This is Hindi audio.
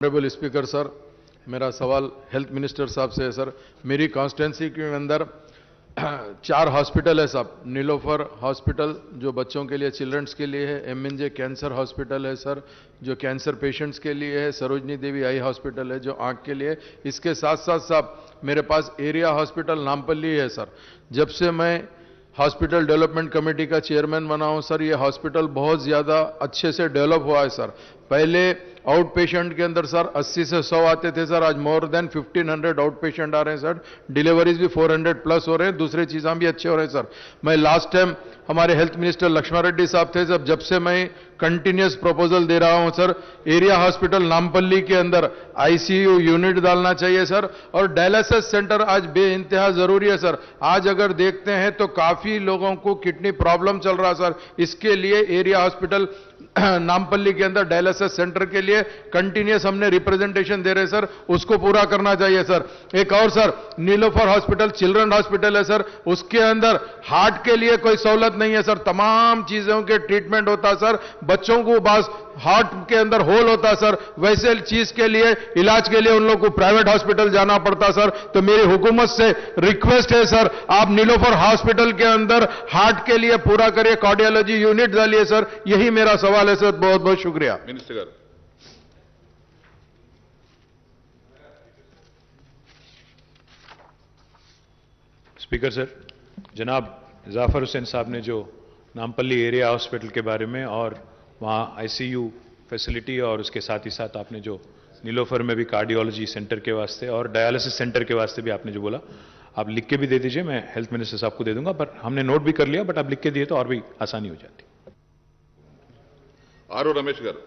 ऑनरेबल स्पीकर सर, मेरा सवाल हेल्थ मिनिस्टर साहब से है सर। मेरी कॉन्स्टिट्यूंसी के अंदर 4 हॉस्पिटल है साहब। नीलोफर हॉस्पिटल जो बच्चों के लिए, चिल्ड्रंस के लिए है। MNJ कैंसर हॉस्पिटल है सर, जो कैंसर पेशेंट्स के लिए है। सरोजनी देवी आई हॉस्पिटल है जो आंख के लिए। इसके साथ साथ साहब मेरे पास एरिया हॉस्पिटल नामपल्ली है सर। जब से मैं हॉस्पिटल डेवलपमेंट कमेटी का चेयरमैन बना हूं सर, ये हॉस्पिटल बहुत ज़्यादा अच्छे से डेवलप हुआ है सर। पहले आउट पेशेंट के अंदर सर 80 से 100 आते थे सर, आज मोर देन 1500 आउट पेशेंट आ रहे हैं सर। डिलीवरीज भी 400 प्लस हो रहे हैं, दूसरे चीज़ें भी अच्छे हो रहे हैं सर। मैं लास्ट टाइम हमारे हेल्थ मिनिस्टर लक्ष्मण रेड्डी साहब थे जब से मैं कंटिन्यूस प्रपोजल दे रहा हूं सर, एरिया हॉस्पिटल नामपल्ली के अंदर ICU यूनिट डालना चाहिए सर, और डायलिसिस सेंटर आज बेइंतहा जरूरी है सर। आज अगर देखते हैं तो काफी लोगों को किडनी प्रॉब्लम चल रहा है सर। इसके लिए एरिया हॉस्पिटल नामपल्ली के अंदर डायलिसिस सेंटर के लिए कंटिन्यूस हमने रिप्रेजेंटेशन दे रहे सर, उसको पूरा करना चाहिए सर। एक और sir, Niloufer hospital children hospital है सर, उसके अंदर हार्ट के लिए कोई सहूलत नहीं है सर। तमाम चीजों के ट्रीटमेंट होता है सर। बच्चों को बस हार्ट के अंदर होल होता सर, वैसे चीज के लिए, इलाज के लिए उन लोग को प्राइवेट हॉस्पिटल जाना पड़ता सर। तो मेरी हुकूमत से रिक्वेस्ट है सर, आप नीलोफर हॉस्पिटल के अंदर हार्ट के लिए पूरा करिए, कार्डियोलॉजी यूनिट डालिए सर। यही मेरा सवाल है सर। बहुत बहुत शुक्रिया। मिनिस्टर गाరు. स्पीकर सर, जनाब जाफर हुसैन साहब ने जो नामपल्ली एरिया हॉस्पिटल के बारे में और वहाँ ICU फैसिलिटी और उसके साथ ही साथ आपने जो नीलोफर में भी कार्डियोलॉजी सेंटर के वास्ते और डायलिसिस सेंटर के वास्ते भी आपने जो बोला, आप लिख के भी दे दीजिए, मैं हेल्थ मिनिस्टर साहब को दे दूंगा। पर हमने नोट भी कर लिया, बट आप लिख के दिए तो और भी आसानी हो जाती। आर.ओ. रमेश गाరు.